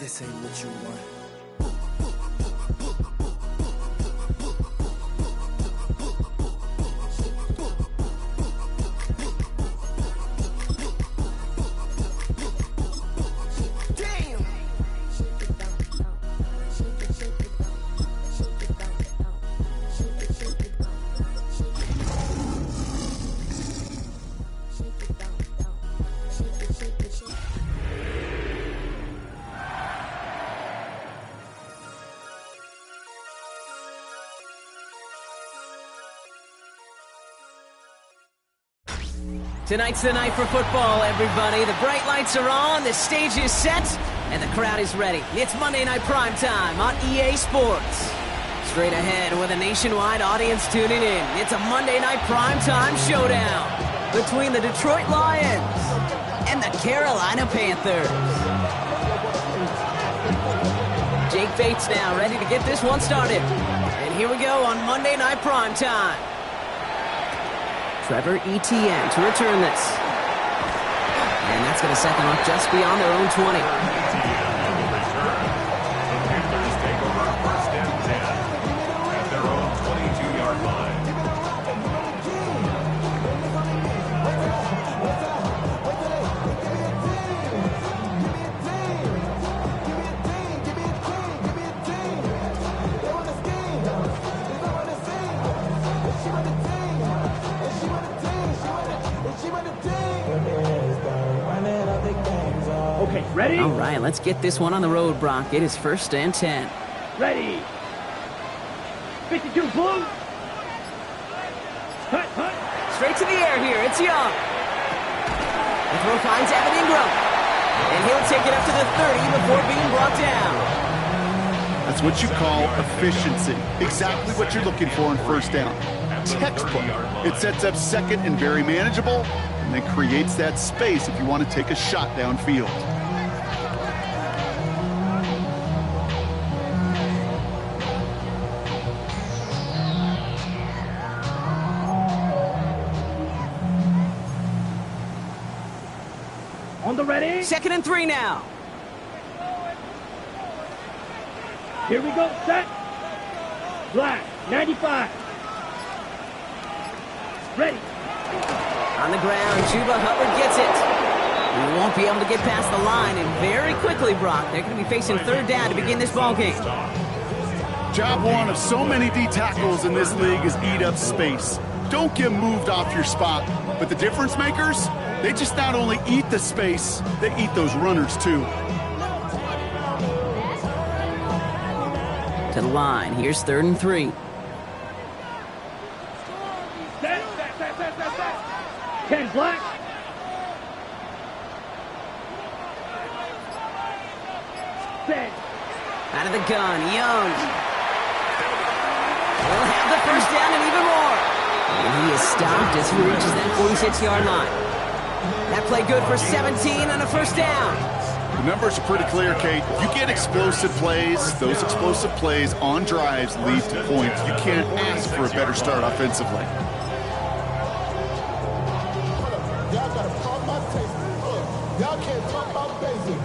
This ain't what you want. Tonight's the night for football, everybody. The bright lights are on, the stage is set, and the crowd is ready. It's Monday Night Primetime on EA Sports. Straight ahead with a nationwide audience tuning in, it's a Monday Night Primetime showdown between the Detroit Lions and the Carolina Panthers. Jake Bates now ready to get this one started. And here we go on Monday Night Primetime. Trevor Etienne to return this. And that's going to set them up just beyond their own 20. Okay, ready? All right, let's get this one on the road, Brock. It is 1st and 10. Ready. 52 blue. Hut, hut. Straight to the air here. It's Young. The throw finds Evan Ingram. And he'll take it up to the 30 before being brought down. That's what you call efficiency. Exactly what you're looking for in first down. Textbook. It sets up second and very manageable, and then creates that space if you want to take a shot downfield. On the ready. 2nd and 3 now. Here we go. Set. Black. 95. Ready. On the ground, Chuba Hubbard gets it. He won't be able to get past the line, and very quickly, Brock, they're going to be facing 3rd down to begin this ball game. Job one of so many D tackles in this league is eat up space. Don't get moved off your spot. But the difference makers, they just not only eat the space, they eat those runners too. To the line, here's 3rd and 3. Set. 10 black. Set. Out of the gun, Young. He'll have the 1st down and even more. And he is stopped as he reaches that 46-yard line. That play good for 17 on a 1st down. The numbers are pretty clear, Kate. If you get explosive plays, those explosive plays on drives lead to points. You can't ask for a better start offensively. Y'all can't talk about basic.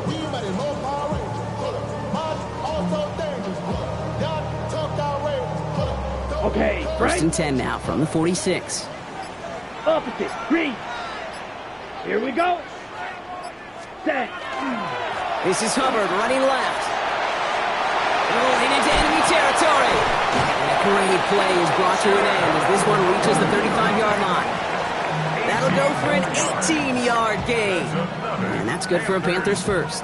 We might have low power range. Mine also dangerous. Y'all talk outrage. Okay, 1st and 10 now from the 46. Opposite. Green. Here we go. Set. This is Hubbard running left. Rolling into enemy territory. And a great play is brought to an end as this one reaches the 35-yard line. That'll go for an 18-yard gain. And that's good for a Panthers 1st.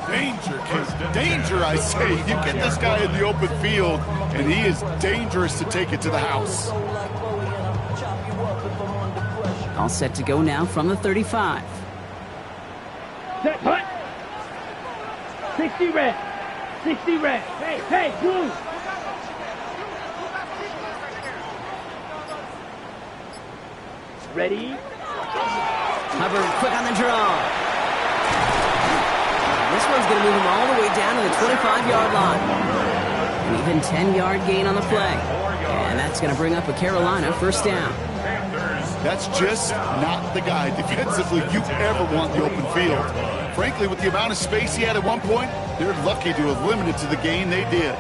Danger, kid. Danger, I say. You get this guy in the open field, and he is dangerous to take it to the house. All set to go now from the 35. Set. Hut. 60 red. 60 red. Hey, blue. Ready. Hubbard quick on the draw. This one's going to move him all the way down to the 25-yard line. An even 10-yard gain on the play. And that's going to bring up a Carolina 1st down. That's just not the guy defensively you ever want in the open field. Frankly, with the amount of space he had at one point, they're lucky to have limited to the gain they did.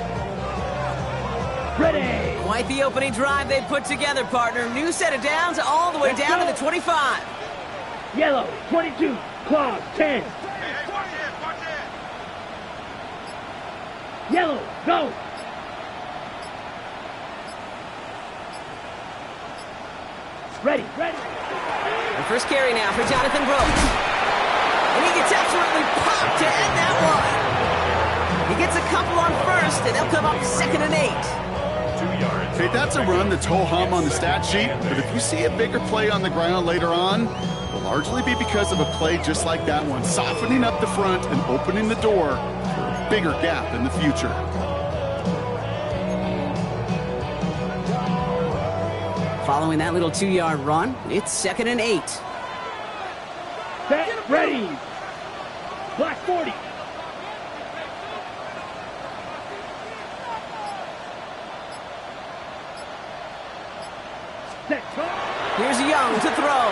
Ready. Quite the opening drive they put together, partner. New set of downs all the way down to the 25. Yellow, 22. Claws, 10. Yellow, go. Ready. The first carry now for Jonathan Brooks. And he gets absolutely popped to end that one. He gets a couple on first, and they'll come up 2nd and 8. 2 yards. Okay, that's a run that's ho-hum on the stat sheet, but if you see a bigger play on the ground later on, it will largely be because of a play just like that one, softening up the front and opening the door for a bigger gap in the future. Following that little 2-yard run, it's 2nd and 8. Set, ready. Black 40. Set, Here's Young to throw.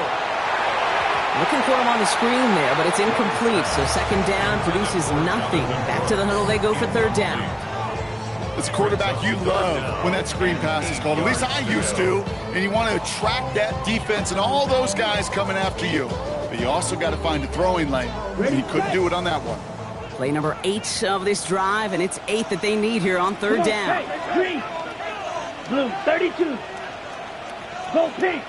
Looking for him on the screen there, but it's incomplete, so 2nd down produces nothing. Back to the huddle they go for 3rd down. As a quarterback, you love when that screen pass is called. At least I used to. And you want to attract that defense and all those guys coming after you. But you also got to find a throwing lane. And he couldn't do it on that one. Play number 8 of this drive, and it's 8 that they need here on 3rd down. Hey, green. Blue, 32. Go pink.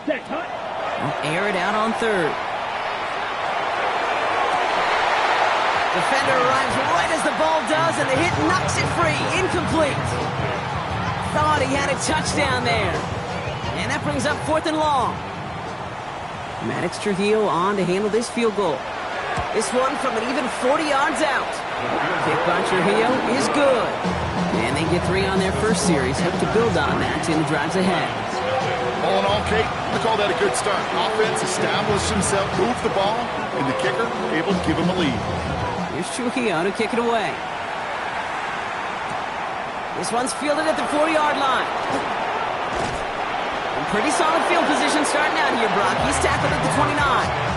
Set, hut. Air it out on 3rd. Defender arrives right as the ball does, and the hit knocks it free. Incomplete. Thought he had a touchdown there. And that brings up 4th and long. Maddox Trujillo on to handle this field goal. This one from an even 40 yards out. Kick by Trujillo is good. And they get 3 on their first series. Hope to build on that in the drives ahead. All in all, Kate, I call that a good start. Offense established himself, moved the ball, and the kicker able to give him a lead. Here's Trujillo to kick it away. This one's fielded at the 4-yard line. And pretty solid field position starting out here, Brock. He's tackled at the 29.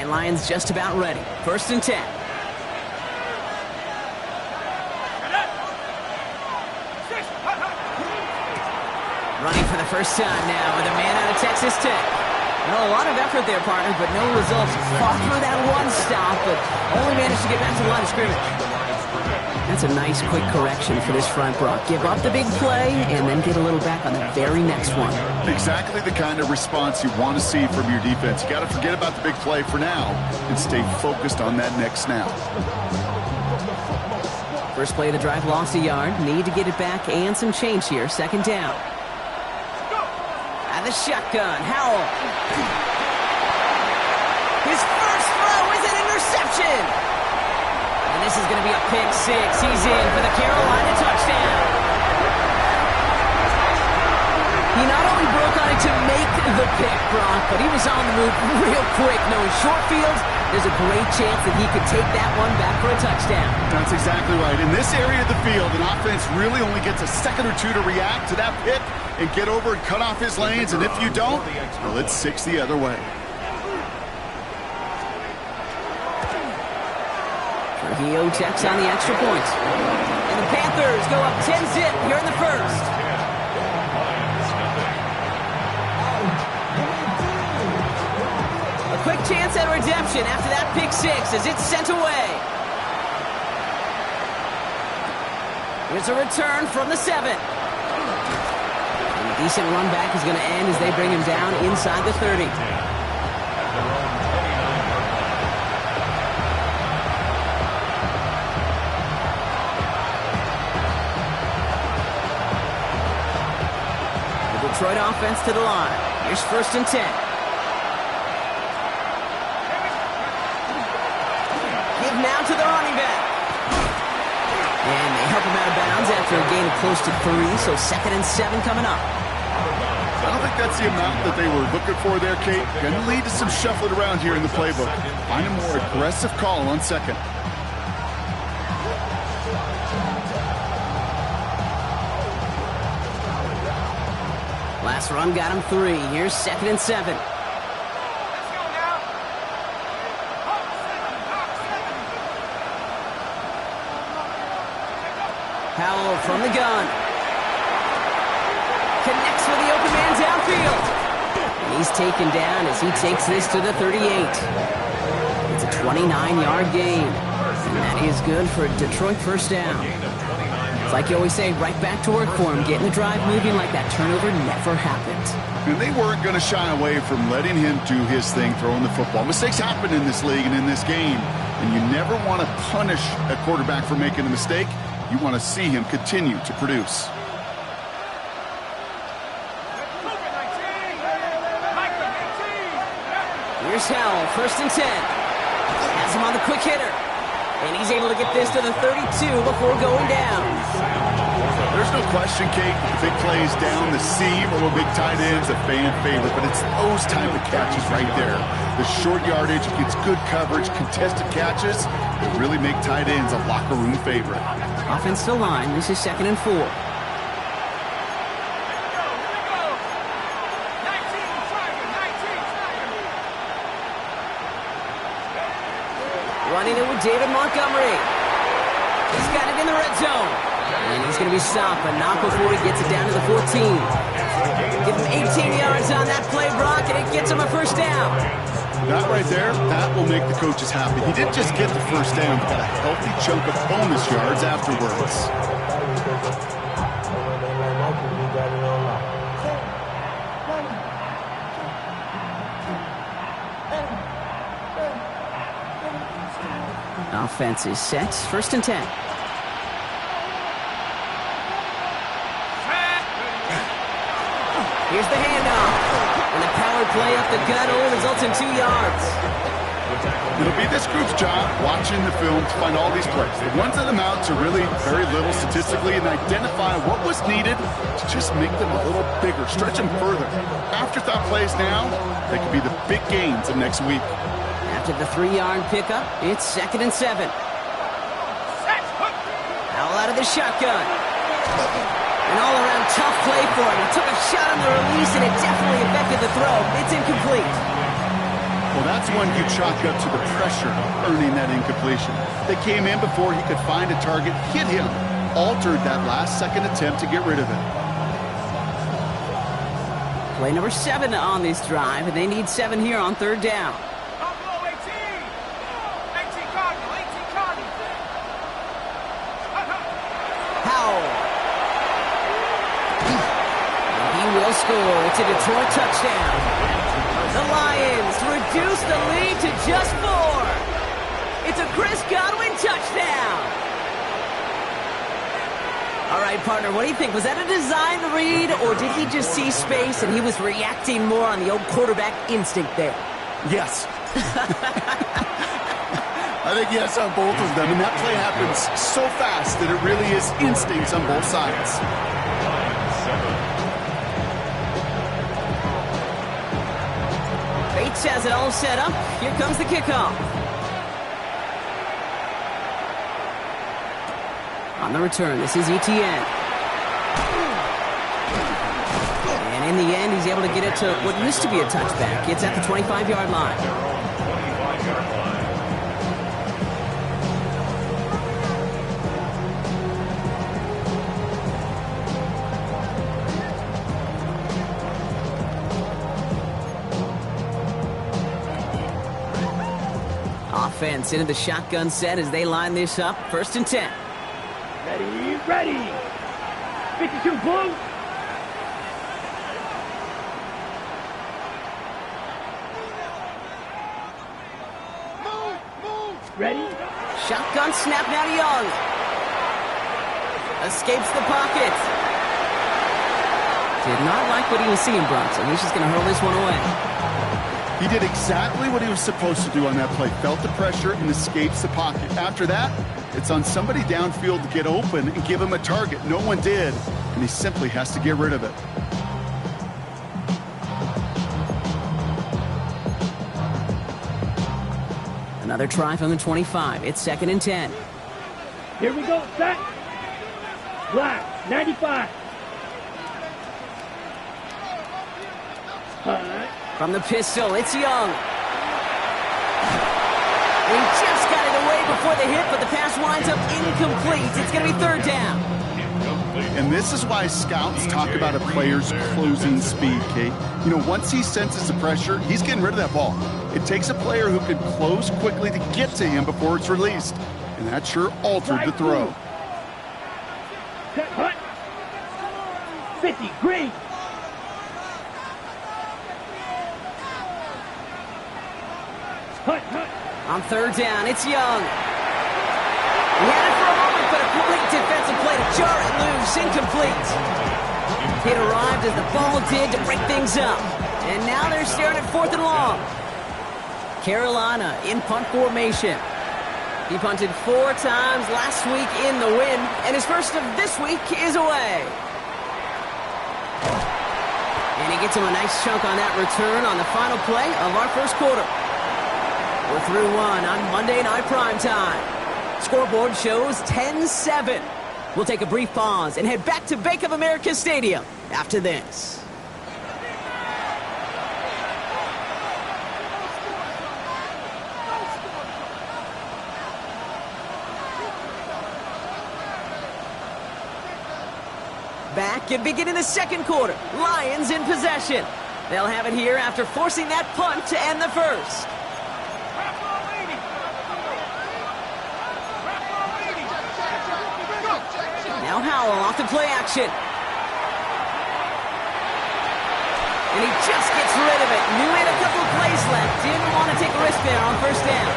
Lions just about ready. 1st and 10. Running for the first time now with a man out of Texas Tech. Well, a lot of effort there, partner, but no results. Fought through that one stop, but only managed to get back to the line of scrimmage. That's a nice, quick correction for this front, Brock. Give up the big play and then get a little back on the very next one. Exactly the kind of response you want to see from your defense. You got to forget about the big play for now and stay focused on that next snap. First play of the drive lost a yard. Need to get it back and some change here. 2nd down. And the shotgun. Howell. His first throw is an interception. And this is going to be a pick 6. He's in for the Carolina touchdown. He not only broke on it to make the pick, Brock, but he was on the move real quick. Knowing short field, there's a great chance that he could take that one back for a touchdown. That's exactly right. In this area of the field, an offense really only gets a second or two to react to that pick and get over and cut off his lanes. And if you don't, well, it's 6 the other way. Trujillo checks on the extra point. And the Panthers go up 10-zip here in the first. A quick chance at redemption after that pick 6 as it's sent away. Here's a return from the 7. And a decent run back is going to end as they bring him down inside the 30. Detroit offense to the line. Here's 1st and 10. Give now to the running back. after a gain of close to 3, so 2nd and 7 coming up. I don't think that's the amount that they were looking for there, Kate. Going to lead to some shuffling around here in the playbook. Find a more aggressive call on 2nd. Last run got him 3. Here's 2nd and 7. Howell from the gun. Connects with the open man downfield. And he's taken down as he takes this to the 38. It's a 29-yard gain. And that is good for a Detroit first down. It's like you always say, right back to work for him. Getting the drive moving like that turnover never happened. And they weren't going to shy away from letting him do his thing, throwing the football. Mistakes happen in this league and in this game. And you never want to punish a quarterback for making a mistake. You want to see him continue to produce. Here's Howell, 1st and 10. Has him on the quick hitter. And he's able to get this to the 32 before going down. There's no question, Kate, the big plays down the seam or big tight ends, a fan favorite, but it's those type of catches right there. The short yardage, gets good coverage, contested catches, that really make tight ends a locker room favorite. Offensive line, this is 2nd and 4. Running it with David Montgomery. He's got it in the red zone. And he's going to be stopped, but not before he gets it down to the 14. Give him 18 yards on that play, Brock, and it gets him a first down. That right there, that will make the coaches happy. He didn't just get the first down, but got a healthy chunk of bonus yards afterwards. Offense is set. 1st and 10. Here's the handoff. And the power play up the gut only results in 2 yards. It'll be this group's job watching the film to find all these plays. The ones that amount to really very little statistically and identify what was needed to just make them a little bigger, stretch them further. Afterthought plays now, they could be the big gains of next week. After the 3-yard pickup, it's 2nd and 7. Howell out of the shotgun. An all-around tough play for him. He took a shot on the release, and it definitely affected the throw. It's incomplete. Well, that's one you chalk up to the pressure earning that incompletion. They came in before he could find a target, hit him, altered that last-second attempt to get rid of it. Play number 7 on this drive, and they need 7 here on 3rd down. Will score. It's a Detroit touchdown. The Lions reduce the lead to just 4. It's a Chris Godwin touchdown. All right, partner, what do you think? Was that a design read, or did he just see space and he was reacting more on the old quarterback instinct there? Yes. I think yes on both of them, and that play happens so fast that it really is instincts on both sides. Bates has it all set up. Here comes the kickoff. On the return, this is ETN. And in the end, he's able to get it to what used to be a touchback. It's at the 25-yard line. Offense into the shotgun set as they line this up. 1st and 10. Ready, ready. 52 blue. Ready. Shotgun snap now to Young. Escapes the pocket. Did not like what he was seeing, Bronson. He's just going to hurl this one away. He did exactly what he was supposed to do on that play. Felt the pressure and escapes the pocket. After that, It's on somebody downfield to get open and give him a target. No one did, and he simply has to get rid of it. Another try from the 25. It's 2nd and 10. Here we go, set. Black, 95. From the pistol, it's Young. He just got it away before the hit, but the pass winds up incomplete. It's going to be 3rd down. And this is why scouts talk about a player's closing speed, Kate. You know, once he senses the pressure, he's getting rid of that ball. It takes a player who can close quickly to get to him before it's released. And that sure altered the throw. Set, hut. 50, green. Hut, hut. On 3rd down, it's Young. He had it for a moment, but a great defensive play to jar it loose, incomplete. It arrived as the ball did to break things up. And now they're staring at 4th and long. Carolina in punt formation. He punted 4 times last week in the win, and his first of this week is away. And he gets him a nice chunk on that return on the final play of our first quarter. We're through 1 on Monday Night Primetime. Scoreboard shows 10-7. We'll take a brief pause and head back to Bank of America Stadium after this. Back and beginning the 2nd quarter. Lions in possession. They'll have it here after forcing that punt to end the first. Now Howell off the play action. And he just gets rid of it. Knew he had a couple of plays left. Didn't want to take a risk there on 1st down.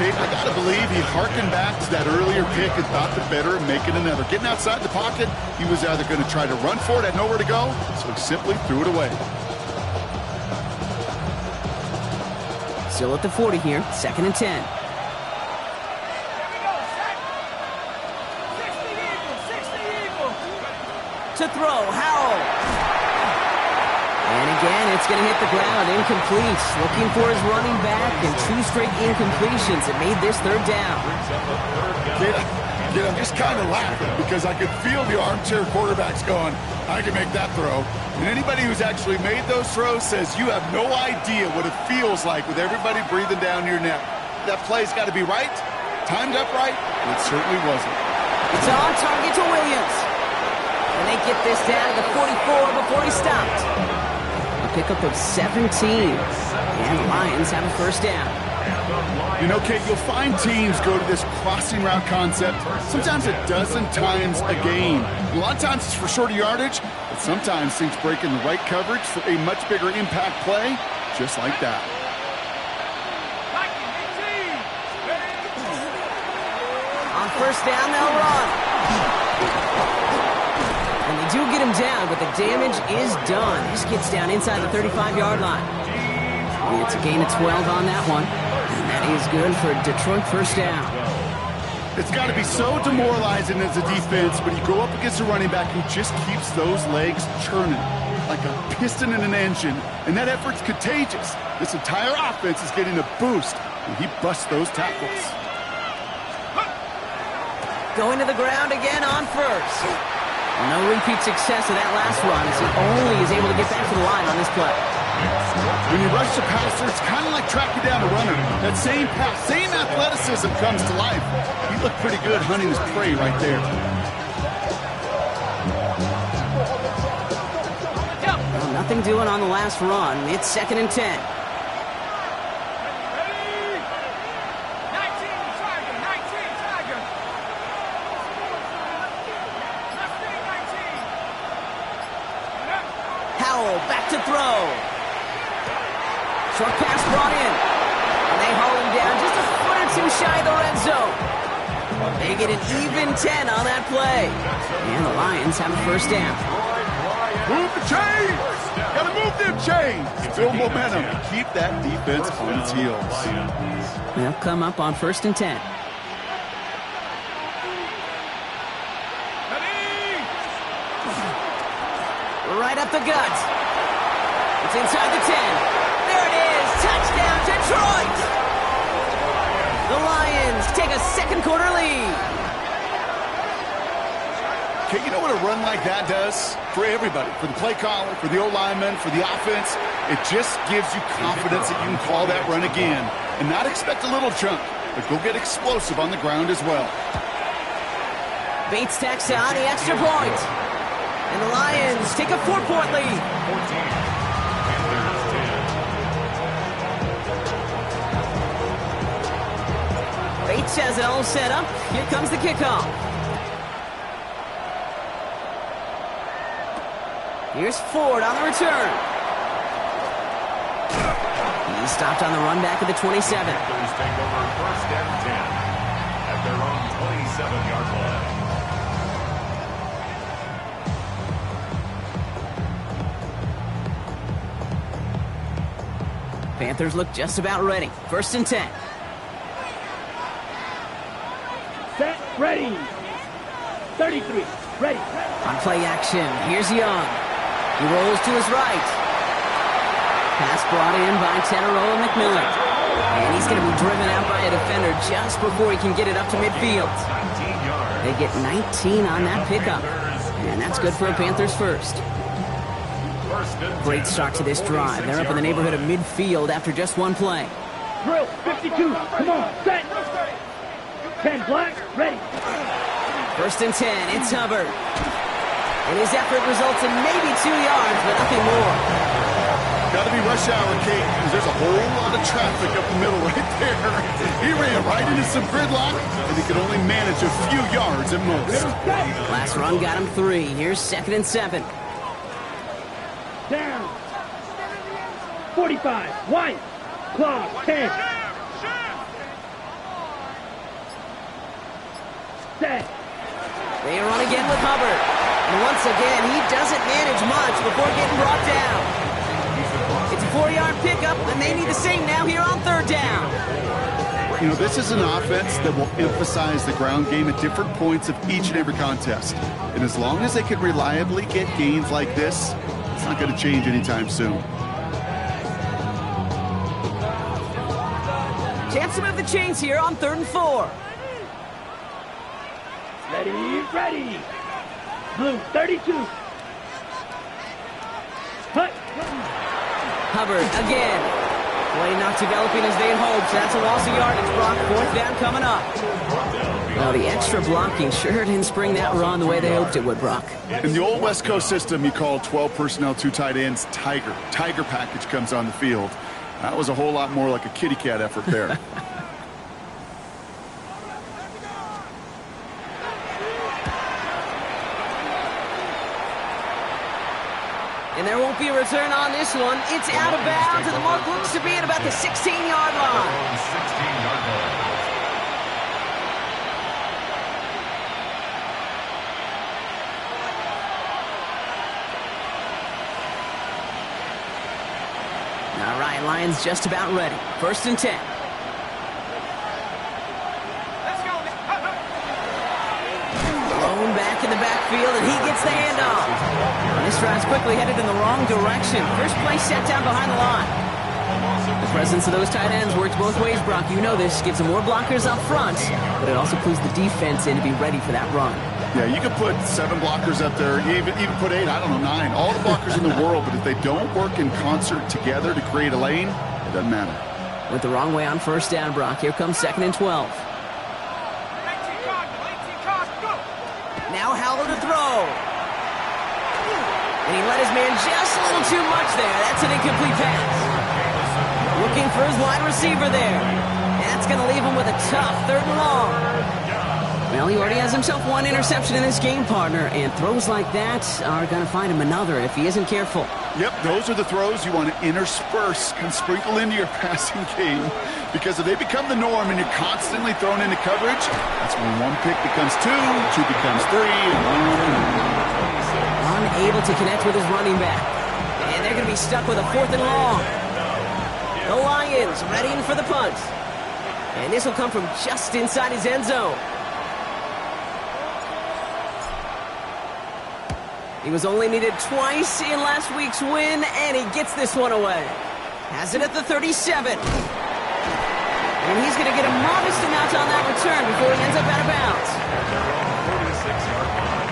Kate, I got to believe he harkened back to that earlier pick and thought the better of making another. Getting outside the pocket, he was either going to try to run for it, had nowhere to go, so he simply threw it away. Still at the 40 here, 2nd and 10. To throw, Howell. And again, it's going to hit the ground, incomplete. Looking for his running back, and 2 straight incompletions. It made this 3rd down. I'm just kind of laughing because I could feel the armchair quarterbacks going, I can make that throw. And anybody who's actually made those throws says you have no idea what it feels like with everybody breathing down your neck. That play's got to be right, timed up right, and it certainly wasn't. It's on target to Williams. And they get this down to the 44 before he stopped. A pickup of 17. And the Lions have a 1st down. You know, Kate, you'll find teams go to this crossing route concept sometimes a dozen times a game. A lot of times it's for shorter yardage, but sometimes things break in the right coverage for a much bigger impact play, just like that. On 1st down, they'll run. And they do get him down, but the damage is done. This gets down inside the 35-yard line. It's a gain of 12 on that one. And that is good for Detroit 1st down. It's got to be so demoralizing as a defense when you go up against a running back who just keeps those legs churning like a piston in an engine. And that effort's contagious. This entire offense is getting a boost, and he busts those tackles. Going to the ground again on 1st. No repeat success of that last run as he only is able to get back to the line on this play. When you rush the passer, it's kind of like tracking down a runner. That same pass, same athleticism comes to life. He looked pretty good hunting his prey right there. Well, nothing doing on the last run. It's 2nd and 10. Back to throw. Short pass brought in. And they haul him down just a foot or 2 shy of the red zone. They get an even 10 on that play. And the Lions have a 1st down. Move the chains! Gotta move them chains! Build momentum. Keep that defense on its heels. They'll come up on 1st and 10. Right up the gut. It's inside the 10. There it is. Touchdown, Detroit. The Lions take a second quarter lead. Okay, you know what a run like that does? For everybody, for the play caller, for the O-lineman, for the offense, it just gives you confidence that you can call that run again and not expect a little chunk, but go get explosive on the ground as well. Bates tacks on the extra point. And the Lions take a 4-point lead. Bates has it all set up. Here comes the kickoff. Here's Ford on the return. He's stopped on the run back at the 27. Panthers take over first and 10 at their own 27-yard line. Panthers look just about ready. First and 10. Set, ready. 33, ready. On play action, here's Young. He rolls to his right. Pass brought in by Teneroa McMillan. And he's going to be driven out by a defender just before he can get it up to midfield. They get 19 on that pickup. And that's good for a Panthers first. Great start to this drive. They're up in the neighborhood of midfield after just one play. Drill, 52, come on, set. 10 black, ready. First and 10, it's Hubbard. And his effort results in maybe 2 yards, but nothing more. Got to be rush hour, Kate, because there's a whole lot of traffic up the middle right there. He ran right into some gridlock, and he could only manage a few yards at most. Last run got him 3. Here's second and 7. Down. 45, white. Clock, 10. Set. They run again with Hubbard. And once again, he doesn't manage much before getting brought down. It's a 4-yard pickup, and they need the same now here on third down. You know, this is an offense that will emphasize the ground game at different points of each and every contest. And as long as they can reliably get gains like this, it's not going to change anytime soon. Chance to move the chains here on 3rd and 4. Ready, ready. Blue, 32. Hut. Hubbard again. Play not developing as they had hoped. That's a loss of yardage. Brock, 4th down coming up. Well, the extra blocking sure didn't spring that run the way they hoped it would, Brock. In the old West Coast system, you call 12 personnel, 2 tight ends, Tiger. Tiger package comes on the field. That was a whole lot more like a kitty cat effort there. And there won't be a return on this one. It's out of bounds, and the mark looks to be at about the 16-yard line. 16-yard line. All right, Lions just about ready. First and 10. Thrown back in the backfield, and he gets the handoff. And this drive's quickly headed in the wrong direction. First play set down behind the line. The presence of those tight ends works both ways, Brock. You know this. Gives them more blockers up front, but it also clues the defense in to be ready for that run. Yeah, you could put 7 blockers up there, even put 8, I don't know, 9. All the blockers in the world, but if they don't work in concert together to create a lane, it doesn't matter. Went the wrong way on first down, Brock. Here comes 2nd and 12. Now Howell to throw. And he let his man just a little too much there. That's an incomplete pass. Looking for his wide receiver there. That's going to leave him with a tough 3rd and long. Well, he already has himself 1 interception in this game, partner, and throws like that are going to find him another if he isn't careful. Yep, those are the throws you want to intersperse and sprinkle into your passing game, because if they become the norm and you're constantly thrown into coverage, that's when 1 pick becomes 2, 2 becomes 3, and unable to connect with his running back. And they're going to be stuck with a 4th and long. The Lions readying for the punt. And this will come from just inside his end zone. He was only needed twice in last week's win, and he gets this one away. Has it at the 37. And he's going to get a modest amount on that return before he ends up out of bounds. At their own 46-yard line.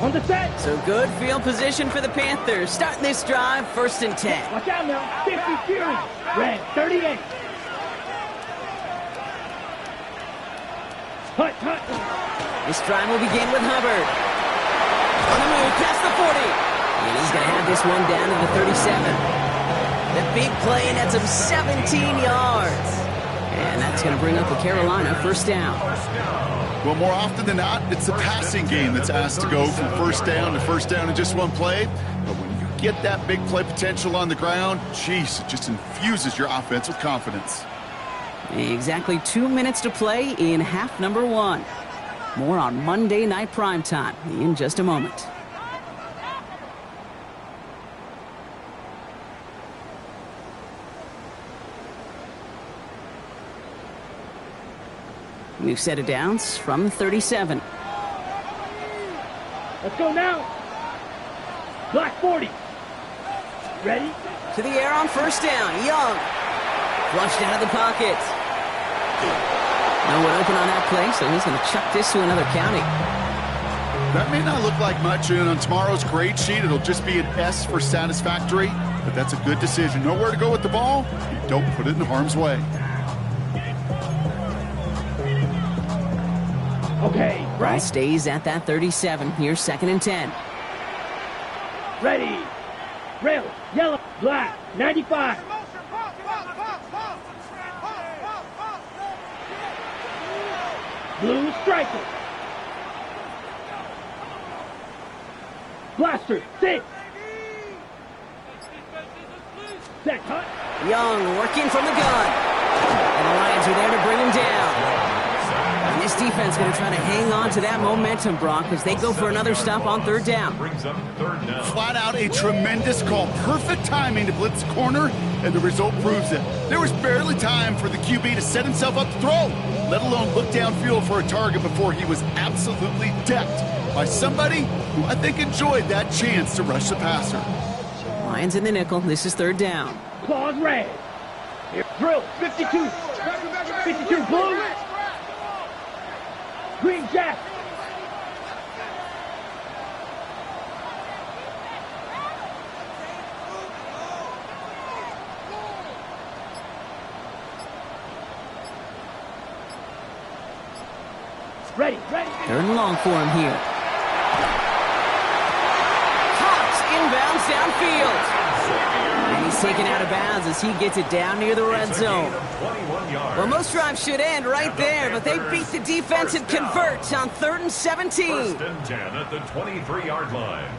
On the set. So good field position for the Panthers. Starting this drive, 1st and 10. Watch out now. 50 Fury. Red 38. Hut, hut. This drive will begin with Hubbard. On the move, past the 40. And he's going to have this one down to the 37. The big play nets him 17 yards. And that's going to bring up a Carolina 1st down. Well, more often than not, it's the passing game that's asked to go from 1st down to 1st down in just one play. But when you get that big play potential on the ground, geez, it just infuses your offense with confidence. Exactly 2 minutes to play in half number 1. More on Monday Night Primetime in just a moment. New set of downs from the 37. Let's go now. Black 40. Ready? To the air on 1st down. Young. Flushed out of the pocket. No one open on that play, so he's going to chuck this to another county. That may not look like much, and on tomorrow's grade sheet, it'll just be an S for satisfactory, but that's a good decision. Know where to go with the ball, you don't put it in harm's way. Okay, Ball right. stays at that 37. Here's 2nd and 10. Ready. Rail. Yellow. Black. 95. Blue striker. Blaster. 6. Set. Cut. Young working from the gun. And the Lions are there to bring him down. And this defense going to try to hang on to that momentum, Brock, as they go for another stop on 3rd down. Brings up 3rd down. Flat out a tremendous call. Perfect timing to blitz the corner, and the result proves it. There was barely time for the QB to set himself up to throw, let alone look downfield for a target before he was absolutely decked by somebody who I think enjoyed that chance to rush the passer. Lions in the nickel. This is 3rd down. Claws red. Here. Drill. 52. 52 blue. Green jack. Ready, ready. 3rd and long for him here. Hops inbounds downfield. And he's taken out of bounds as he gets it down near the red zone. Well, most drives should end right there, but they beat the defense and convert on 3rd and 17. 1st and 10 at the 23-yard line.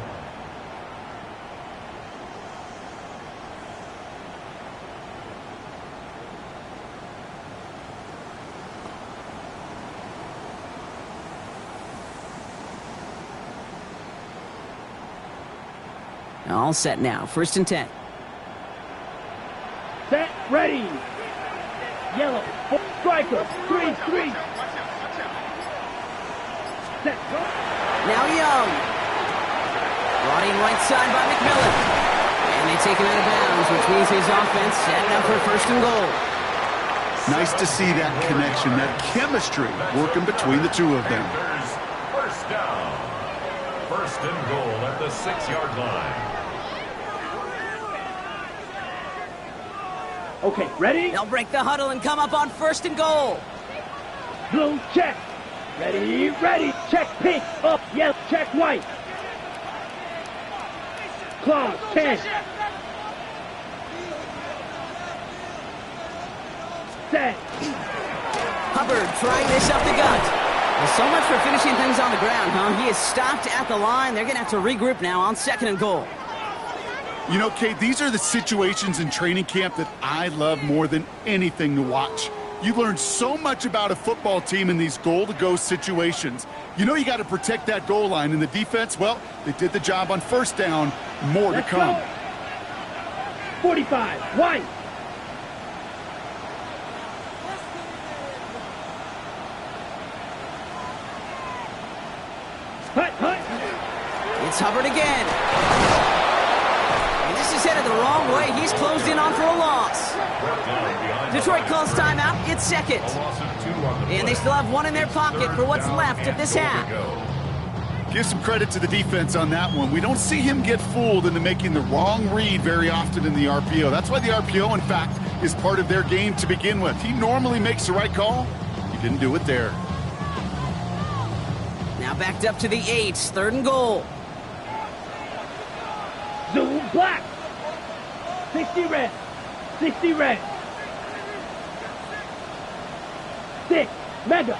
All set now. 1st and 10. Set, ready. Yellow, striker, 3-3. Set, go. Now Young. Brought in right side by McMillan. And they take him out of bounds, which means his offense setting up for 1st and goal. Nice to see that connection, that chemistry working between the two of them. 1st down. 1st and goal at the 6-yard line. Okay, ready? They'll break the huddle and come up on 1st and goal. Blue, check. Ready, ready. Check pink, up, yellow, check white. Claws, 10. Set. Hubbard trying this up the gut. Well, so much for finishing things on the ground, huh? He is stopped at the line. They're going to have to regroup now on 2nd and goal. You know, Kate, these are the situations in training camp that I love more than anything to watch. You learn so much about a football team in these goal-to-go situations. You know you got to protect that goal line, and the defense, well, they did the job on 1st down. More to come. 45, one. Hut. It's Hubbard again. And this is headed the wrong way. He's closed in on for a loss. Detroit calls timeout. It's second. And they still have one in their pocket for what's left of this half. Give some credit to the defense on that one. We don't see him get fooled into making the wrong read very often in the RPO. That's why the RPO, in fact, is part of their game to begin with. He normally makes the right call. He didn't do it there. Now backed up to the 8, 3rd and goal. Zoom black. 60 red. 60 red. 6 mega.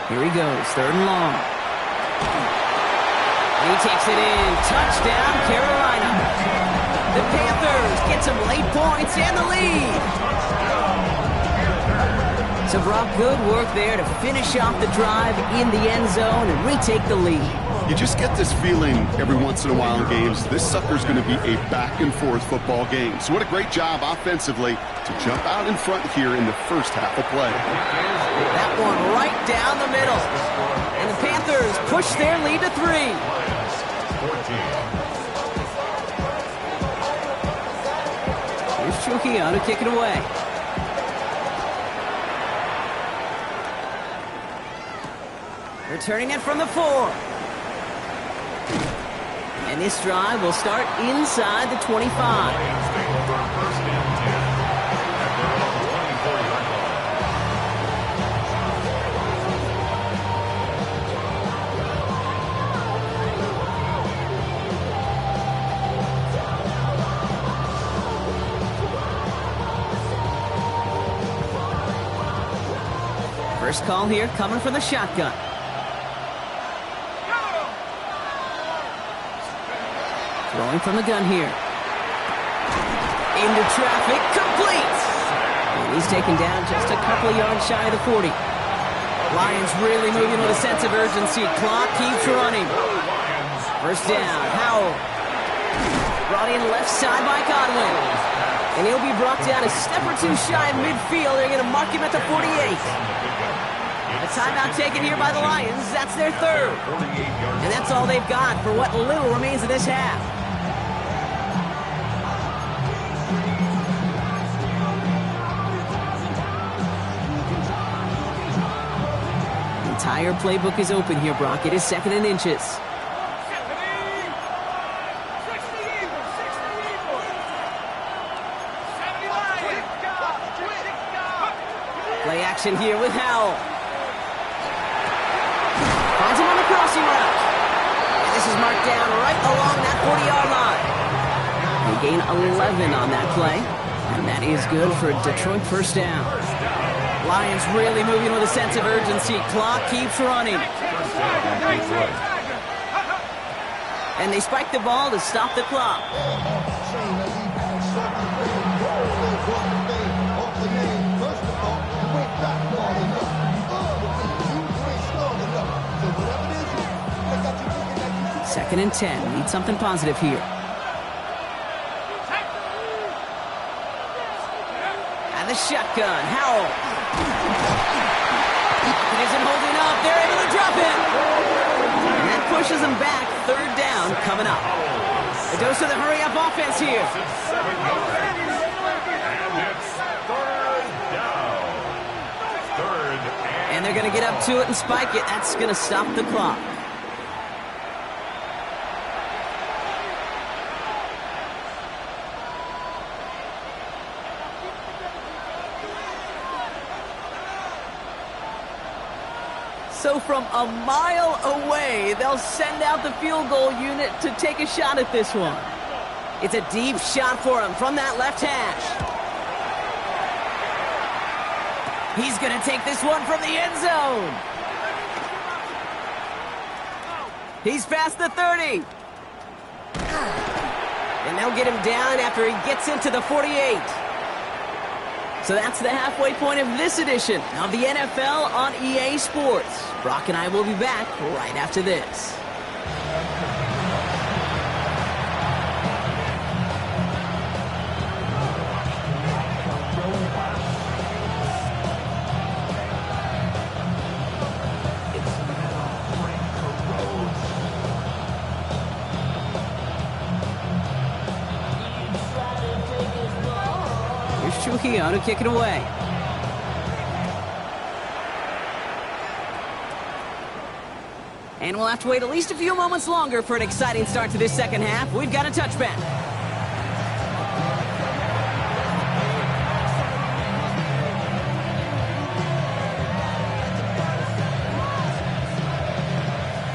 Here he goes, 3rd and long. He takes it in. Touchdown, Carolina. The Panthers get some late points and the lead. So, Brock, good work there to finish off the drive in the end zone and retake the lead. You just get this feeling every once in a while in games. This sucker's going to be a back-and-forth football game. So what a great job offensively to jump out in front here in the first half of play. That one right down the middle. And the Panthers push their lead to 3. Here's Trujillo to kick it away. Returning it from the 4. And this drive will start inside the 25. First call here coming from the shotgun. Throwing from the gun here. Into traffic, complete! And he's taken down just a couple of yards shy of the 40. Lions really moving with a sense of urgency. Clock keeps running. First down, Howell. Brought in left side by Godwin. And he'll be brought down a step or two shy of midfield. They're going to mark him at the 48. A timeout taken here by the Lions. That's their 3rd. And that's all they've got for what little remains of this half. The entire playbook is open here, Brock. It is 2nd and inches. Play action here with Howell. Finds him on the crossing route. And this is marked down right along that 40-yard line. They gain 11 on that play. And that is good for a Detroit first down. Lions really moving with a sense of urgency. Clock keeps running. And they spike the ball to stop the clock. Second and 10. Need something positive here. And the shotgun. Howell. It isn't holding up. They're able to drop it. And that pushes them back. 3rd down coming up. A dose of the hurry-up offense here. And they're going to get up to it and spike it. That's going to stop the clock. So from a mile away, they'll send out the field goal unit to take a shot at this one. It's a deep shot for him from that left hash. He's going to take this one from the end zone. He's past the 30. And they'll get him down after he gets into the 48. So that's the halfway point of this edition of the NFL on EA Sports. Brock and I will be back right after this. To kick it away. And we'll have to wait at least a few moments longer for an exciting start to this second half. We've got a touchback.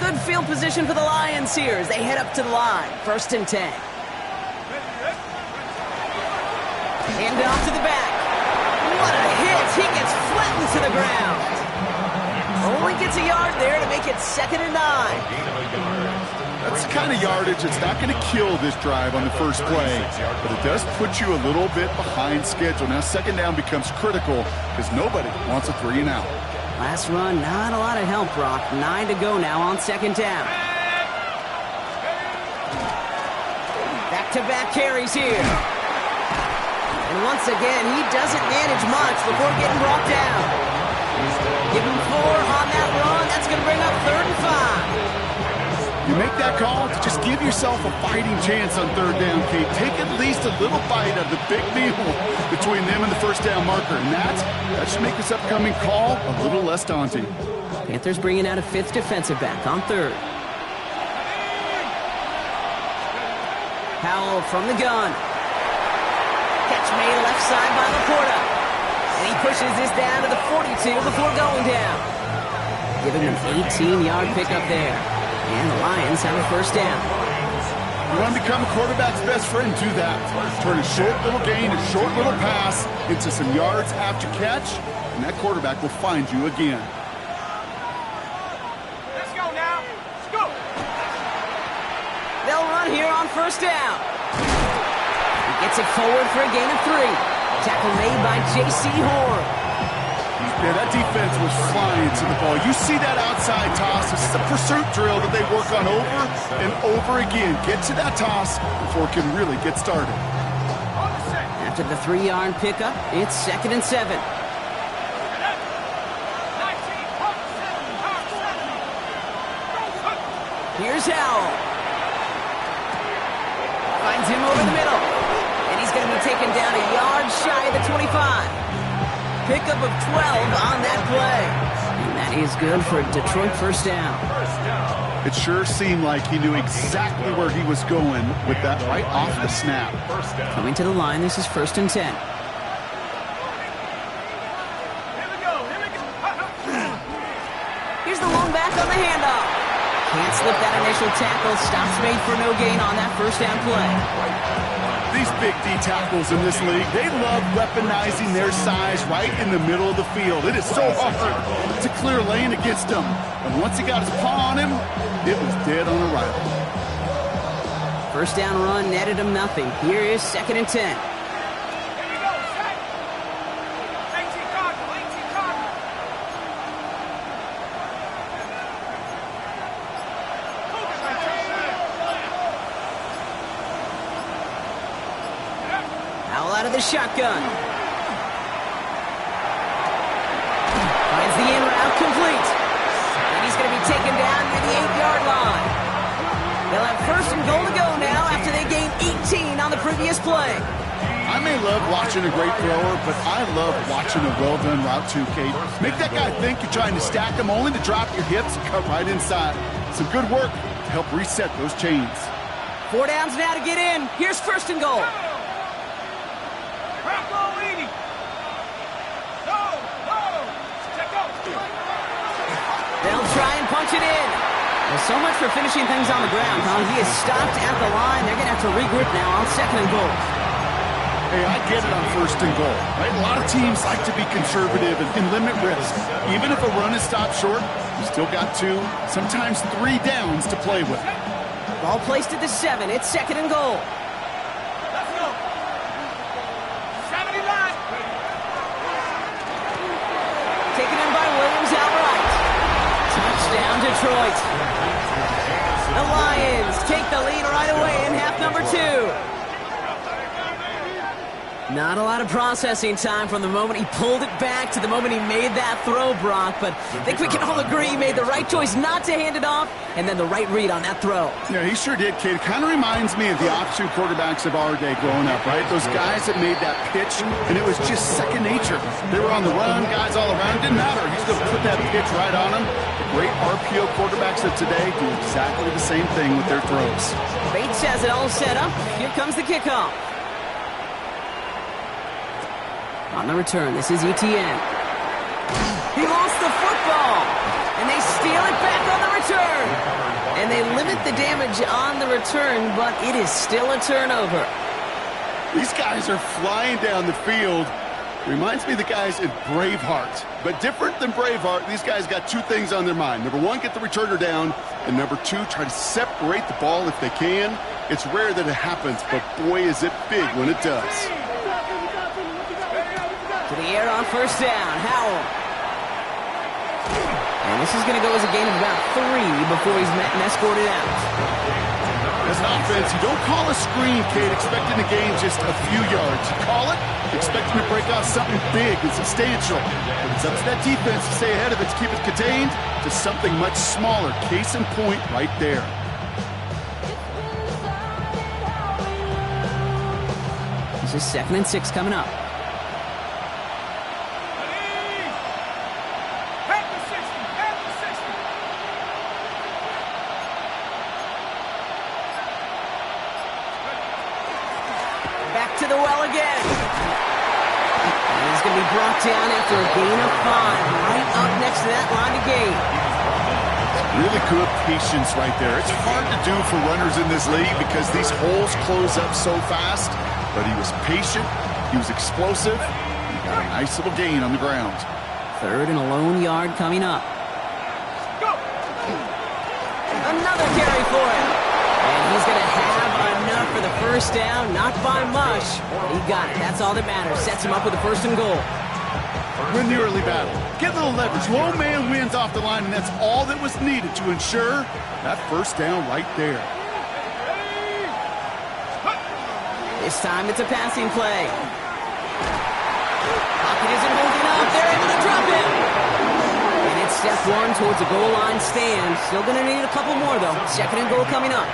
Good field position for the Lions here as they head up to the line. 1st and 10. Hand off to the back. What a hit! He gets flattened to the ground. Only gets a yard there to make it 2nd and 9. That's the kind of yardage that's not going to kill this drive on the first play, but it does put you a little bit behind schedule. Now 2nd down becomes critical because nobody wants a 3 and out. Last run, not a lot of help, Brock. 9 to go now on 2nd down. Back-to-back carries here. And once again, he doesn't manage much before getting brought down. Give him 4 on that run. That's going to bring up 3rd and 5. You make that call to just give yourself a fighting chance on 3rd down, Kate. Take at least a little bite of the big meal between them and the 1st down marker. And that should make this upcoming call a little less daunting. Panthers bringing out a 5th defensive back on 3rd. Powell from the gun. Catch made left side by Laporta. And he pushes this down to the 42 before going down. Giving him an 18-yard pickup there. And the Lions have a 1st down. You want to become a quarterback's best friend, do that. Turn a short little gain, a short little pass into some yards after catch, and that quarterback will find you again. Let's go now. Let's go. They'll run here on 1st down. Gets it forward for a gain of 3. Tackle made by J.C. Horn. Yeah, that defense was flying to the ball. You see that outside toss. This is a pursuit drill that they work on over and over again. Get to that toss before it can really get started. After the 3-yard pickup, it's 2nd and 7. Here's Howell. Finds him over the middle. And he's going to be taken down a yard shy of the 25. Pickup of 12 on that play. And that is good for a Detroit 1st down. It sure seemed like he knew exactly where he was going with that right off the snap. Coming to the line, this is 1st and 10. Here's the long back on the handoff. Can't slip that initial tackle. Stops made for no gain on that 1st down play. These big D tackles in this league, they love weaponizing their size right in the middle of the field. It is so hard to clear lane against them. And once he got his paw on him, it was dead on arrival. 1st down run netted him nothing. Here is 2nd and 10. Out of the shotgun. Finds the in route complete. And he's going to be taken down near the 8-yard line. They'll have 1st and goal to go now after they gained 18 on the previous play. I may love watching a great thrower, but I love watching a well-done route too, Kate. Make that guy think you're trying to stack him only to drop your hips and cut right inside. Some good work to help reset those chains. 4 downs now to get in. Here's 1st and goal. They'll try and punch it in. Well, so much for finishing things on the ground, huh? He is stopped at the line. They're going to have to regroup now on 2nd and goal. Hey, I get it on 1st and goal, right? A lot of teams like to be conservative and limit risk. Even if a run is stopped short, you still got 2, sometimes 3 downs to play with. Ball placed at the 7. It's 2nd and goal. Let's go. 79. Detroit. The Lions take the lead right away in half number 2. Not a lot of processing time from the moment he pulled it back to the moment he made that throw, Brock, but I think we can all agree he made the right choice not to hand it off, and then the right read on that throw. Yeah, he sure did, kid. Kind of reminds me of the option quarterbacks of our day growing up, right? Those guys that made that pitch, and it was just second nature. They were on the run, guys all around. Didn't matter. He's going to put that pitch right on them. The great RPO quarterbacks of today do exactly the same thing with their throws. Bates has it all set up. Here comes the kickoff. On the return, this is ETN. He lost the football, and they steal it back on the return. And they limit the damage on the return, but it is still a turnover. These guys are flying down the field. Reminds me of the guys in Braveheart. But different than Braveheart, these guys got two things on their mind. Number one, get the returner down. And number two, try to separate the ball if they can. It's rare that it happens, but boy, is it big when it does. To the air on first down, Howell. And this is going to go as a gain of about 3 before he's met and escorted out. As an offense, you don't call a screen, kid, expecting to gain just a few yards. You call it, expecting to break out something big and substantial. But it's up to that defense to stay ahead of it, to keep it contained to something much smaller. Case in point right there. This is 2nd and 6 coming up. To the well again. And he's going to be brought down after a gain of 5, right up next to that line of gain. Really good patience right there. It's hard to do for runners in this league because these holes close up so fast. But he was patient. He was explosive. He got a nice little gain on the ground. 3rd and a lone yard coming up. Another carry for him. And he's going to have enough for the first down, not by much. He got it. That's all that matters. Sets him up with a 1st and goal. Win the early battle. Get a little leverage. Low man wins off the line, and that's all that was needed to ensure that first down right there. This time it's a passing play. Pocket isn't holding up. They're able to drop him. And it's step 1 towards a goal line stand. Still going to need a couple more, though. 2nd and goal coming up.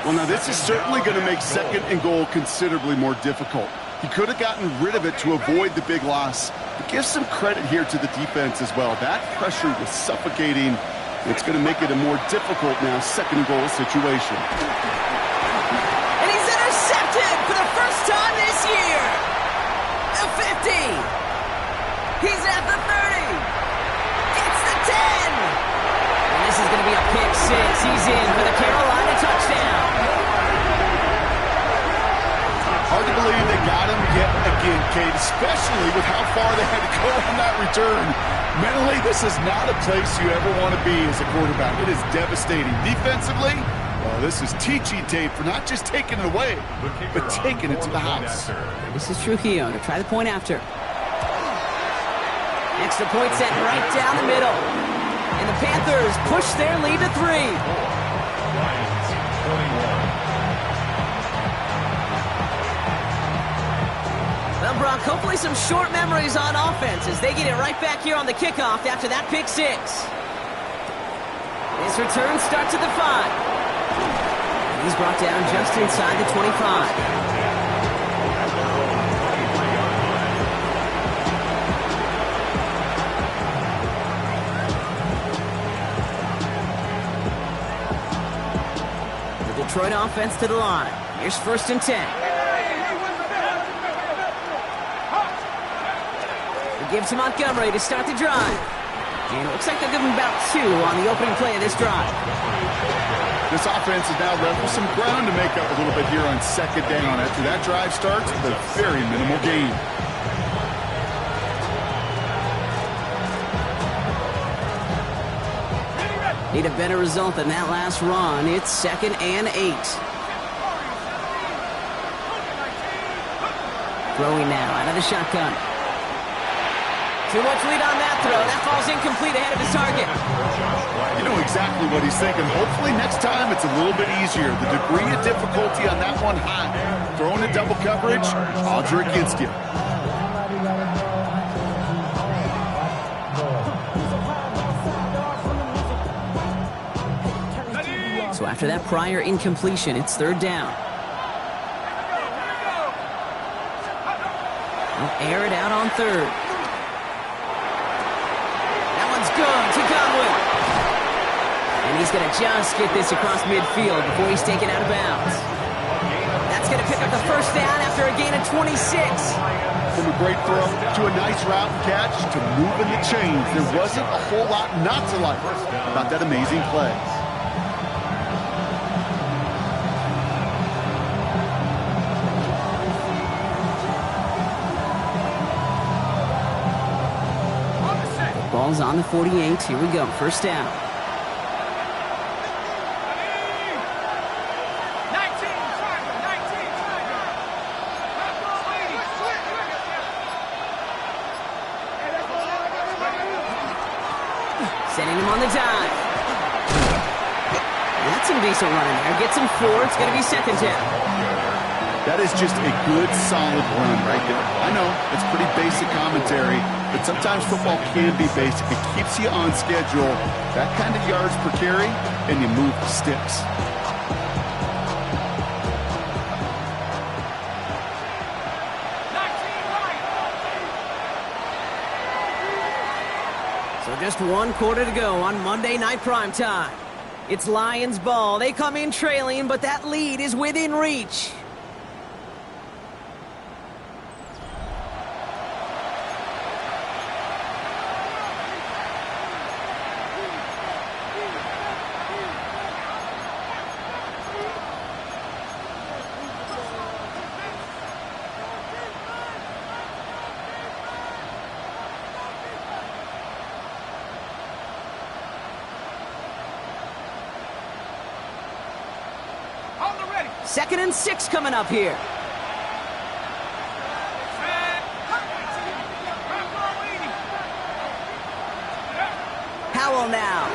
Well, now this is certainly going to make 2nd and goal considerably more difficult. He could have gotten rid of it to avoid the big loss. But give some credit here to the defense as well. That pressure was suffocating. It's going to make it a more difficult now 2nd and goal situation. And he's intercepted for the first time this year. The 50. He's at the 30. It's the 10. And this is going to be a pick 6. He's in for the Carolina touchdown. Hard to believe they got him yet again, Kate, especially with how far they had to go on that return. Mentally, this is not a place you ever want to be as a quarterback. It is devastating. Defensively, well, this is teaching tape for not just taking it away, but taking it to the house. This is Trujillo to try the point after. Extra point set right down the middle. And the Panthers push their lead to 3. Well, Brock, hopefully some short memories on offense as they get it right back here on the kickoff after that pick 6. This return starts at the 5. And he's brought down just inside the 25. Detroit offense to the line. Here's 1st and 10. He gives to Montgomery to start the drive. And it looks like they'll give him about 2 on the opening play of this drive. This offense is now left with some ground to make up a little bit here on 2nd down. After that drive starts with a very minimal gain. Need a better result than that last run. It's 2nd and 8. Throwing now out of the shotgun. Too much lead on that throw. That fall's incomplete ahead of his target. You know exactly what he's thinking. Hopefully next time it's a little bit easier. The degree of difficulty on that one high. Throwing in double coverage, odds are against you. So after that prior incompletion, it's third down. They'll air it out on third. That one's good to Godwin. And he's going to just get this across midfield before he's taken out of bounds. That's going to pick up the first down after a gain of 26. From a great throw to a nice route and catch to moving the chains. There wasn't a whole lot not to like about that amazing play. Ball's on the 48. Here we go. First down. 19, Sending him on the dive. That's some decent running there. Gets him 4. It's going to be second down. That is just a good, solid run right there. I know, it's pretty basic commentary, but sometimes football can be basic. It keeps you on schedule, that kind of yards per carry, and you move the sticks. So just 1 quarter to go on Monday Night Primetime. It's Lions ball. They come in trailing, but that lead is within reach. Second and 6 coming up here. Howell now.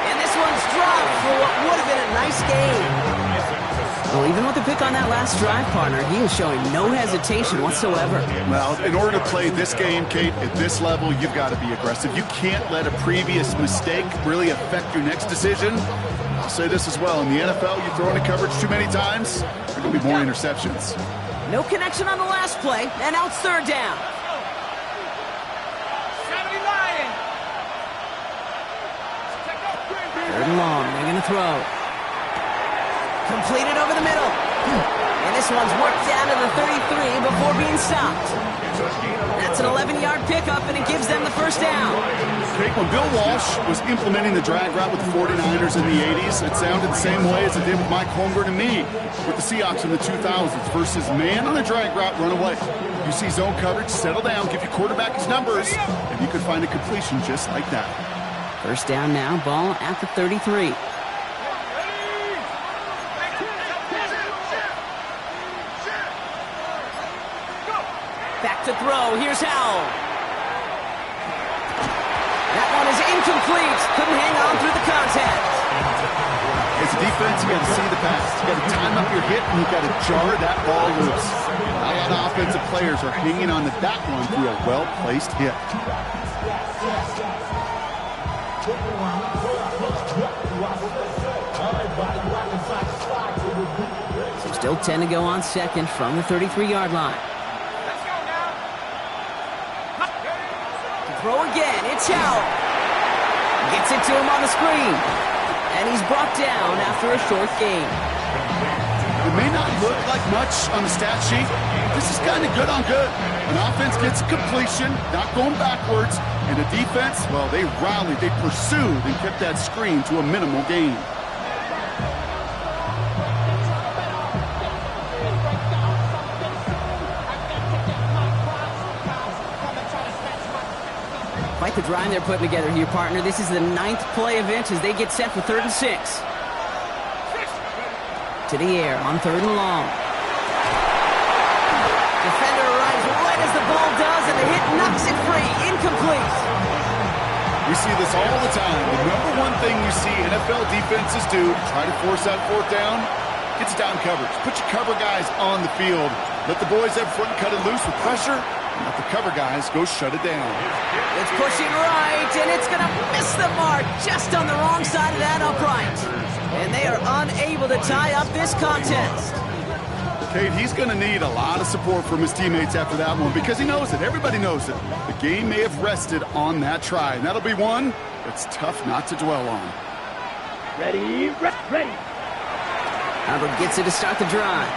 And this one's dropped for what would have been a nice game. Well, even with the pick on that last drive, partner, he is showing no hesitation whatsoever. Well, in order to play this game, Kate, at this level, you've got to be aggressive. You can't let a previous mistake really affect your next decision. I'll say this as well. In the NFL, you throw into coverage too many times, there are going to be more interceptions. No connection on the last play, and now it's third down. 70 Lions. Third and long, they're going to throw. Completed over the middle. And this one's worked down to the 33 before being stopped. That's an 11-yard pickup, and it gives them the first down. Kate, when Bill Walsh was implementing the drag route with the 49ers in the 80s, it sounded the same way as it did with Mike Holmgren and me with the Seahawks in the 2000s versus man on the drag route, run away. You see zone coverage, settle down, give your quarterback his numbers, and you could find a completion just like that. First down now, ball at the 33. Back to throw. Here's Howell. That one is incomplete. Couldn't hang on through the contact. As a defense, you got to see the pass. You got to time up your hit, and you got to jar that ball loose. A lot of offensive players are hanging on to that one through a well-placed hit. So still 10 to go on second from the 33-yard line. Throw again, it's Howell. Gets it to him on the screen. And he's brought down after a short gain. It may not look like much on the stat sheet. This is kind of good on good. An offense gets a completion, not going backwards, and a defense, well, they rallied, they pursued, and kept that screen to a minimal gain. Quite the drive they're putting together here, partner. This is the 9th play event as they get set for 3rd and 6. To the air on 3rd and long. Defender arrives right as the ball does, and the hit knocks it free. Incomplete. We see this all the time. The number one thing you see NFL defenses do, try to force that fourth down, gets down coverage. Put your cover guys on the field. Let the boys up front cut it loose with pressure, and let the cover guys go shut it down. It's pushing right, and it's going to miss the mark just on the wrong side of that upright. And they are unable to tie up this contest. Kate, he's going to need a lot of support from his teammates after that one because he knows it. Everybody knows it. The game may have rested on that try, and that'll be one that's tough not to dwell on. Ready, ready. Hubbard gets it to start the drive.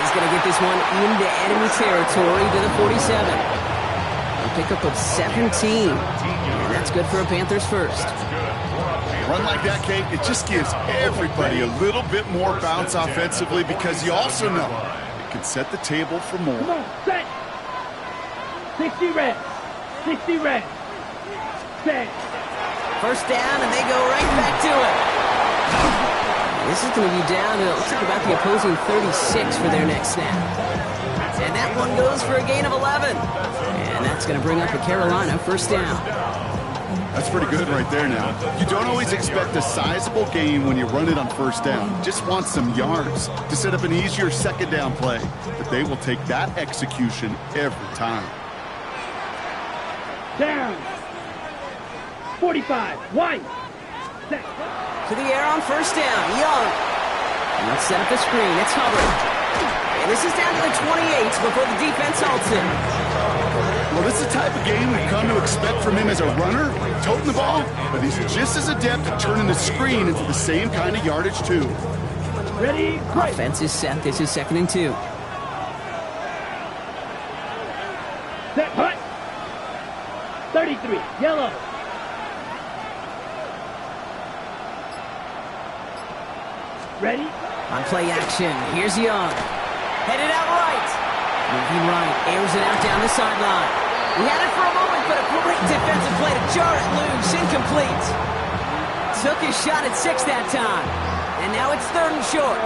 He's going to get this one into enemy territory to the 47. A pickup of 17. And that's good for a Panthers first. Run like that, Kate, it just gives everybody a little bit more bounce offensively because you also know it can set the table for more. Come on, set. 60 red. 60 red. Set. First down, and they go right back to it. This is going to be down to, it looks like about the opposing 36 for their next snap. And that one goes for a gain of 11. And that's going to bring up a Carolina first down. That's pretty good right there now. You don't always expect a sizable gain when you run it on first down. You just want some yards to set up an easier second down play. But they will take that execution every time. Down. 45. White. Set. To the air on first down. Young. And let's set up the screen. It's Hubbard. And this is down to the 28 before the defense halts him. Well, this is the type of game we've come to expect from him as a runner, toting the ball, but he's just as adept at turning the screen into the same kind of yardage, too. Ready, right. Offense is set. This is 2nd and 2. Set, hut. 33, yellow. Ready? On play action, here's Young. Headed out right. Moving right, airs it out down the sideline. We had it for a moment, but a great defensive play to jar it loose. Incomplete. Took his shot at 6 that time. And now it's 3rd and short.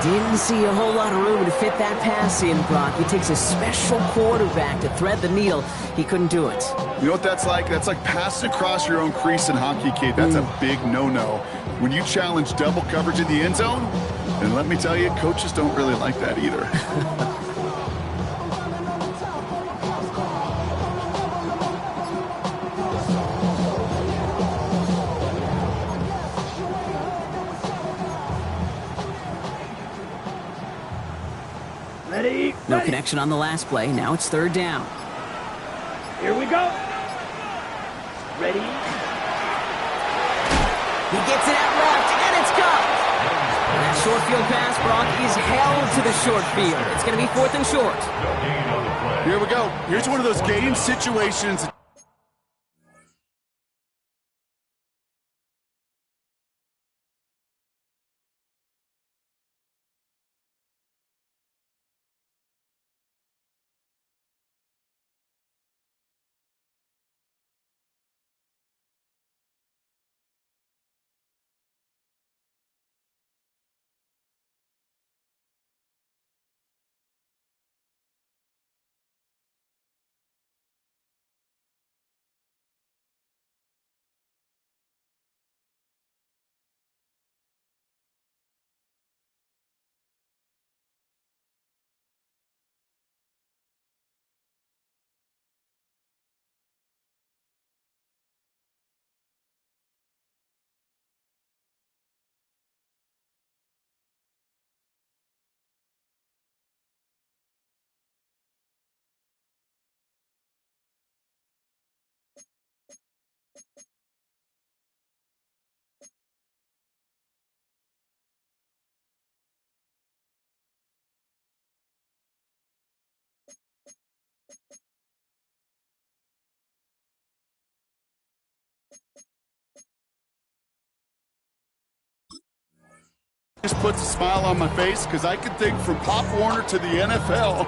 Didn't see a whole lot of room to fit that pass in, Brock. It takes a special quarterback to thread the needle. He couldn't do it. You know what that's like? That's like passing across your own crease in hockey, Kate. That's a big no-no. When you challenge double coverage in the end zone, and let me tell you, coaches don't really like that either. Ready, No ready. connection on the last play. Now it's 3rd down. Here we go. Ready. He gets it out left, and it's caught. And that short field pass, Brock, is held to the short field. It's going to be 4th and short. Here we go. Here's one of those game situations. Just puts a smile on my face because I can think from Pop Warner to the NFL,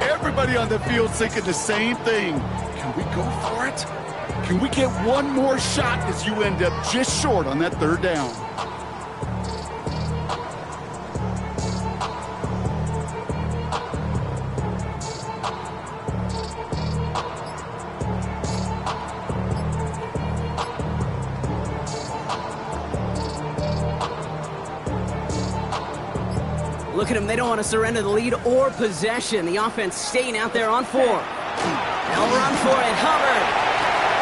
everybody on the field thinking the same thing. Can we go for it? Can we get one more shot as you end up just short on that 3rd down? Look at them, they don't want to surrender the lead or possession. The offense staying out there on 4. They'll run for it, Hubbard.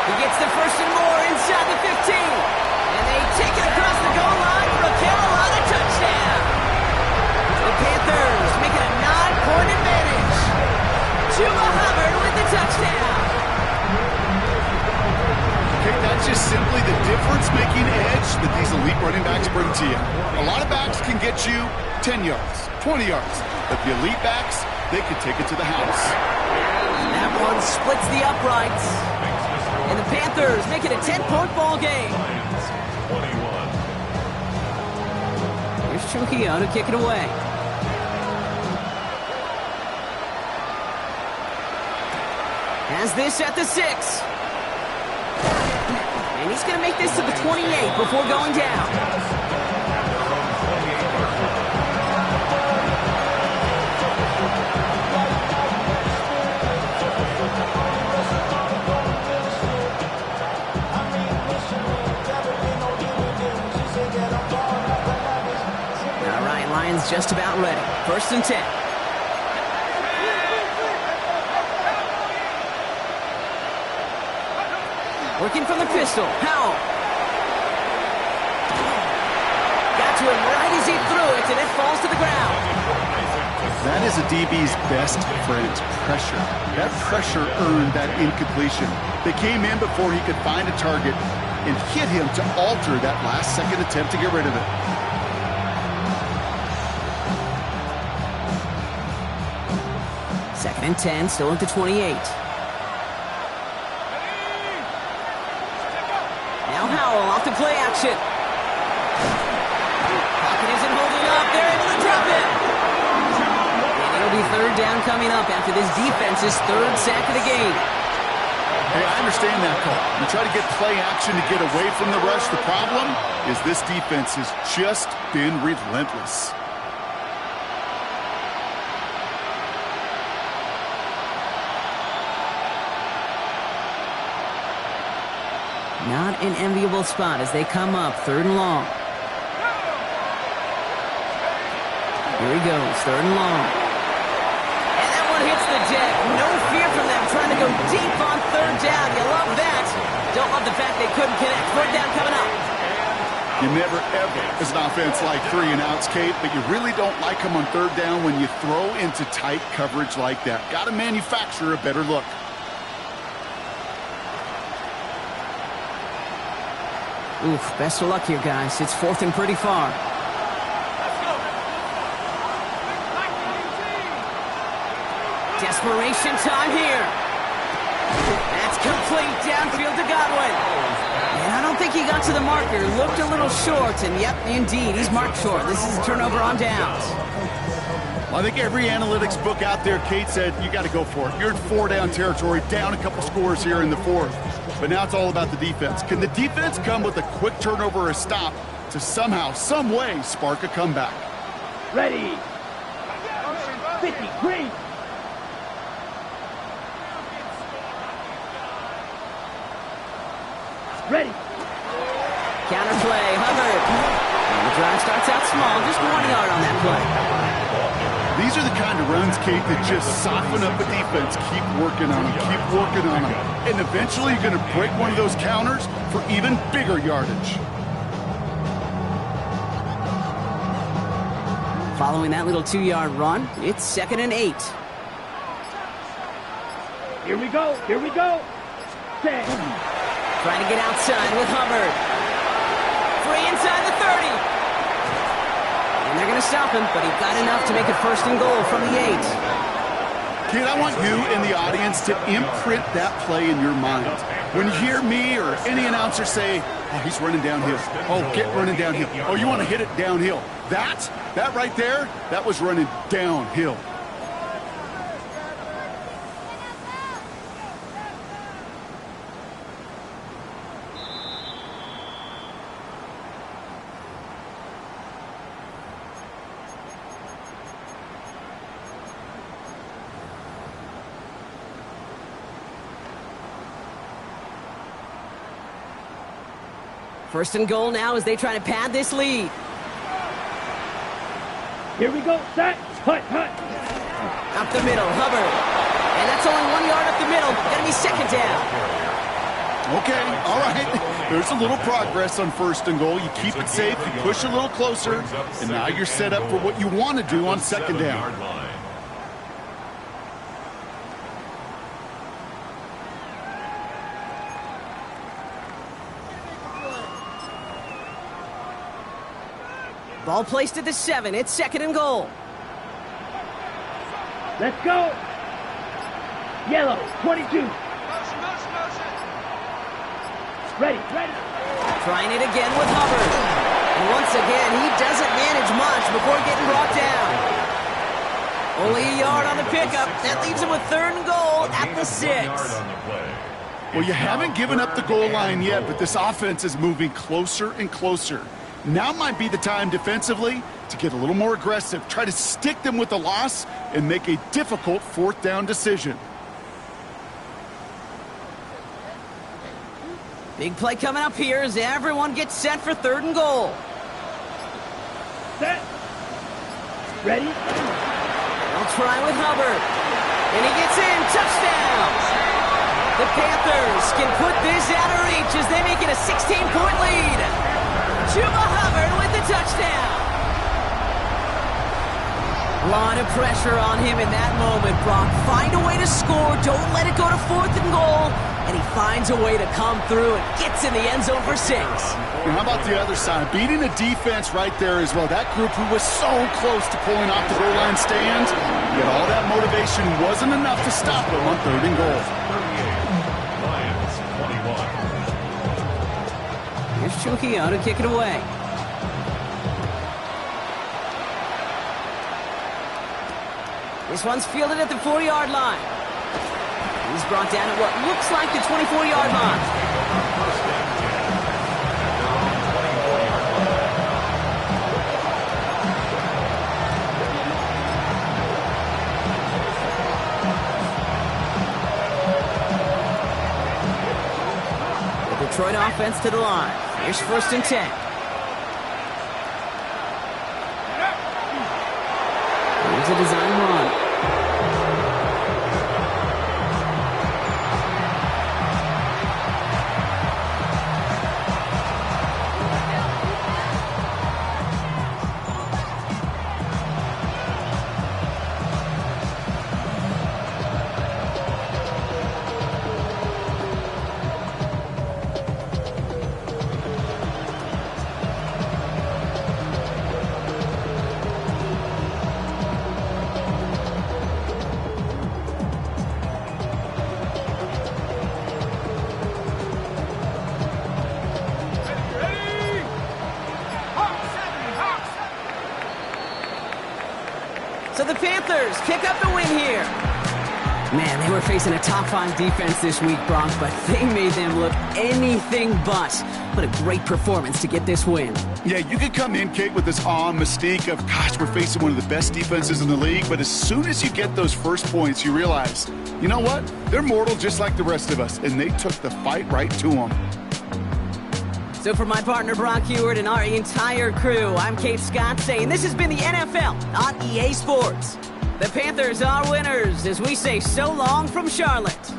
He gets the first and more inside the 15. And they take it across the goal line for a Carolina touchdown. The Panthers make it a 9-point advantage. Chuba Hubbard with the touchdown. Okay, that's just simply the difference-making edge that these elite running backs bring to you. A lot of backs can get you 10 yards, 20 yards, but the elite backs, they can take it to the house. That one splits the uprights. And the Panthers make it a 10-point ball game. Here's Trujillo to kick it away. Has this at the 6. And he's going to make this to the 28 before going down. All right, Lions just about ready. 1st and 10. Working from the pistol. Howell. Got to him right as he threw it, and it falls to the ground. That is a DB's best friend, pressure. That pressure earned that incompletion. They came in before he could find a target and hit him to alter that last-second attempt to get rid of it. Second and 10, still at the 28. Howell off the play action. Pocket isn't holding up. They're able to drop it. And it'll be 3rd down coming up after this defense's 3rd sack of the game. Hey, I understand that call. You try to get play action to get away from the rush. The problem is this defense has just been relentless. Not an enviable spot as they come up 3rd and long. Here he goes, 3rd and long. And that one hits the deck. No fear from them trying to go deep on 3rd down. You love that. Don't love the fact they couldn't connect. 4th down coming up. You never, ever, as an offense, like 3 and outs, Kate, but you really don't like them on 3rd down when you throw into tight coverage like that. Got to manufacture a better look. Oof, best of luck here, guys. It's 4th and pretty far. Desperation time here. That's complete downfield to Godwin. And I don't think he got to the marker. Looked a little short, and yep, indeed, he's marked short. This is a turnover on downs. Well, I think every analytics book out there, Kate, said you got to go for it. You're in 4-down territory, down a couple scores here in the 4th. But now it's all about the defense. Can the defense come with a quick turnover or a stop to somehow, some way, spark a comeback? Ready. 53. Ready. Counter play, Hubbard. And the drive starts out small, just 1 yard on that play. These are the kind of runs, Kate, that just soften up a defense. Keep working on them, keep working on them. And eventually you're going to break one of those counters for even bigger yardage. Following that little 2-yard run, it's 2nd and 8. Here we go. Here we go. 10. Trying to get outside with Hubbard. Free inside the 30. And they're going to stop him, but he got enough to make it 1st and goal from the 8. Kid, I want you and the audience to imprint that play in your mind. When you hear me or any announcer say, oh, he's running downhill. Oh, get running downhill. Oh, you want to hit it downhill. That right there, that was running downhill. First and goal now as they try to pad this lead. Here we go, set, hut, hut. Up the middle, Hubbard. And that's only 1 yard up the middle. Gonna be second down. Okay, all right. There's a little progress on 1st and goal. You keep it safe, you push a little closer, and now you're set up for what you want to do on 2nd down. Ball placed at the 7. It's 2nd and goal. Let's go. Yellow, 22. Ready. Trying it again with Hubbard. And once again, he doesn't manage much before getting brought down. Only a yard on the pickup. That leaves him with 3rd and goal at the 6. Well, you haven't given up the goal line yet, but this offense is moving closer and closer. Now might be the time defensively to get a little more aggressive. Try to stick them with the loss and make a difficult 4th down decision. Big play coming up here as everyone gets set for 3rd and goal. Set. Ready. They'll try with Hubbard. And he gets in. Touchdown! The Panthers can put this out of reach as they make it a 16-point lead. Chuba Hubbard with the touchdown. A lot of pressure on him in that moment, Brock. Find a way to score. Don't let it go to 4th and goal. And he finds a way to come through and gets in the end zone for 6. And how about the other side? Beating the defense right there as well. That group who was so close to pulling off the goal line stand, yet all that motivation wasn't enough to stop them on 3rd and goal. 38, Lions 21. Here's Chukio to kick it away. This one's fielded at the 4-yard line. He's brought down at what looks like the 24-yard line. The Detroit offense to the line. Here's 1st and 10. Here's a design run. So the Panthers pick up the win here. Man, they were facing a top-5 defense this week, Bronx, but they made them look anything but. What a great performance to get this win. Yeah, you could come in, Kate, with this awe and mystique of, gosh, we're facing one of the best defenses in the league, but as soon as you get those first points, you realize, you know what? They're mortal just like the rest of us, and they took the fight right to them. So for my partner, Brock Heward, and our entire crew, I'm Kate Scott saying this has been the NFL on EA Sports. The Panthers are winners as we say so long from Charlotte.